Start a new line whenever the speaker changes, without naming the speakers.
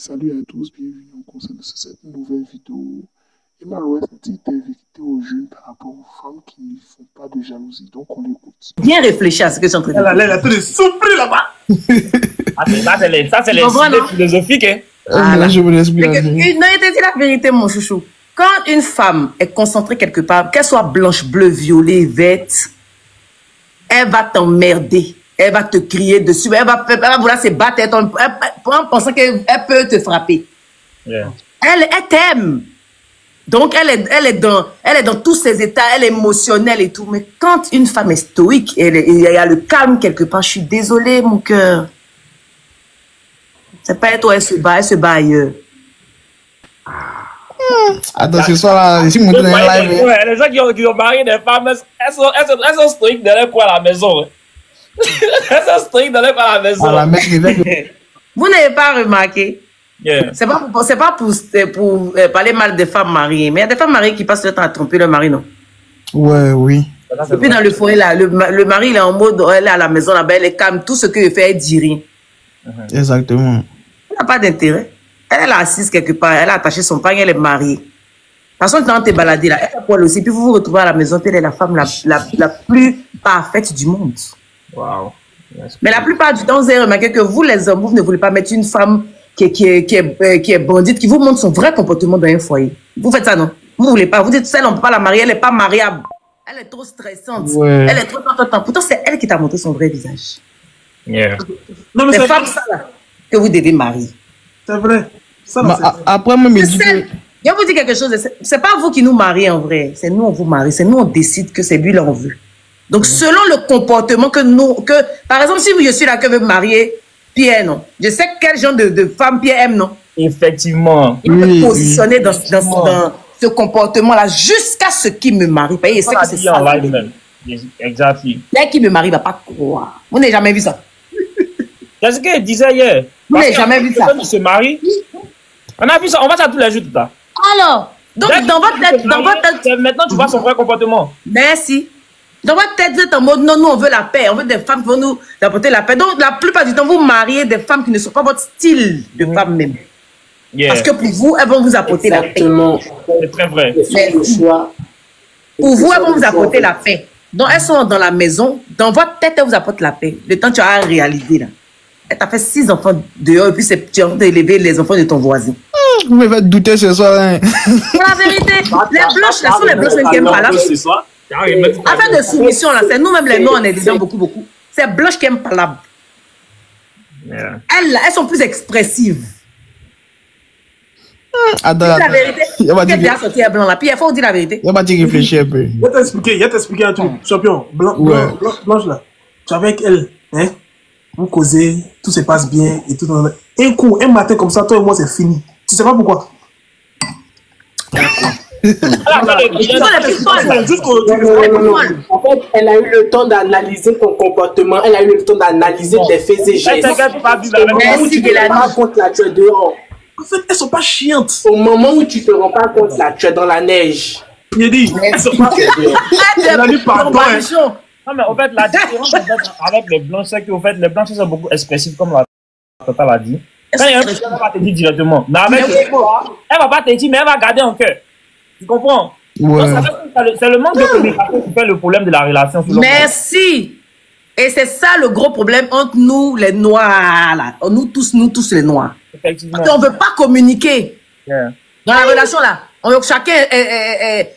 Salut à tous, bienvenue au concert de cette nouvelle vidéo. Et Malouette, une petite vérité aux jeunes par rapport aux femmes qui ne font pas de jalousie. Donc on l'écoute.
Bien réfléchir à ce que je suis en train de dire.
Elle a tout de souffrir là-bas. Ça, c'est les idées philosophiques. Hein.
Voilà. Je vous laisse bien.
Non, je te dis la vérité, mon chouchou. Quand une femme est concentrée quelque part, qu'elle soit blanche, bleue, violet, verte, elle va t'emmerder. Elle va te crier dessus. Elle va vouloir se battre en pensant qu'elle peut te frapper.
Yeah.
Elle t'aime. Donc, elle est dans tous ses états. Elle est émotionnelle et tout. Mais quand une femme est stoïque, il y a le calme quelque part. Je suis désolée, mon cœur. C'est pas elle, toi, elle se bat ailleurs.
Attends, ce soir là, ici, mon live.
Ouais, les gens qui ont marié des femmes, elles sont strictes d'aller pour à la maison. Elles sont strictes d'aller pour à la maison.
Vous n'avez pas remarqué?
Yeah.
C'est pas pour parler mal des femmes mariées, mais il y a des femmes mariées qui passent le temps à tromper leur mari, non?
Ouais, oui.
Et puis dans le foyer, là, le mari, il est en mode, elle est à la maison, là-bas, elle est calme. Tout ce qu'il fait, elle dit rien.
Exactement.
Elle n'a pas d'intérêt. Elle est assise quelque part, elle a attaché son panier, elle est mariée. De toute façon, quand tu es baladé là, elle est poil aussi. Puis vous vous retrouvez à la maison, puis elle est la femme la plus parfaite du monde.
Wow.
Mais la plupart du temps, vous avez remarqué que vous, les hommes, vous ne voulez pas mettre une femme qui est bandite, qui vous montre son vrai comportement dans un foyer. Vous faites ça, non? Vous ne voulez pas. Vous dites, celle, on ne peut pas la marier, elle n'est pas mariable. Elle est trop stressante. Ouais. Elle est trop... Pourtant, c'est elle qui t'a montré son vrai visage.
Yeah.
Non, mais c'est femmes ça, là, que vous devez marier.
C'est vrai. Ça,
après, moi,
je vous dis quelque chose. C'est pas vous qui nous mariez en vrai. C'est nous, on vous marie. C'est nous, on décide que c'est lui, là, on veut. Donc, selon le comportement par exemple, si je suis là que veut me marier Pierre, non. Je sais quel genre de femme Pierre aime, non.
Effectivement.
Il peut me positionner dans ce comportement-là jusqu'à ce qu'il me marie. Il sait que c'est ça.
Exactement.
Dès qu'il me marie, il ne va pas croire. Vous n'avez jamais vu ça.
C'est ce qu'il disait hier.
Vous n'avez jamais vu ça.
Quand il se marie, on a vu ça, on voit ça tous les jours, tout ça.
Alors, donc dans votre tête,
maintenant tu vois son vrai comportement.
Merci. Dans votre tête, vous êtes en mode non, nous on veut la paix, on veut des femmes qui vont nous apporter la paix. Donc la plupart du temps, vous mariez des femmes qui ne sont pas votre style de femme même. Yeah. Parce que pour vous, elles vont vous apporter la paix.
C'est très vrai.
Pour vous, elles vont vous apporter la paix. Donc elles sont dans la maison, dans votre tête, elles vous apportent la paix. Le temps que tu as réalisé là. Elle t'a fait 6 enfants dehors et puis tu es en train d'élever les enfants de ton voisin.
Vous me faites douter ce soir. Hein.
C'est la vérité. Les blanches, là, sont les blanches qui n'aiment pas là. Affaire de soumission, là, c'est nous-mêmes les noirs, on est dedans beaucoup. C'est blanche qui aime pas là.
Yeah.
Elles sont plus expressives.
Attends,
la vérité. Il y a sorti un blanc là. Puis il faut dire la vérité.
Il va te réfléchir un peu.
Il va t'expliquer un truc. Champion, blanche là. Tu es avec elle, hein? Vous causez, tout se passe bien et tout. Un coup, un matin comme ça, toi et moi, c'est fini. Tu sais pas pourquoi?
En fait, elle a eu le temps d'analyser ton comportement, elle a eu le temps d'analyser tes faits et gestes. Au moment où tu te rends pas compte là, tu es dehors.
En fait, elles sont pas chiantes.
Au moment où tu te rends pas compte là, tu es dans la neige.
Il dit, elles sont pas chiantes. Elle a dit pardon.
Non, mais en fait, la différence avec les blanches, c'est qu'en fait, les blanches sont beaucoup expressives, comme la Tata l'a dit. Quand il y a un truc, elle va pas te dire directement. Mais avec elle va pas te dire, mais elle va garder en cœur. Tu comprends?
Ouais.
C'est le manque de communication qui fait le problème de la relation.
Merci. Et c'est ça le gros problème entre nous, les noirs, là. Nous tous les noirs.
Effectivement.
Parce qu'on ne veut pas communiquer.
Yeah.
Dans la relation, là. Chacun est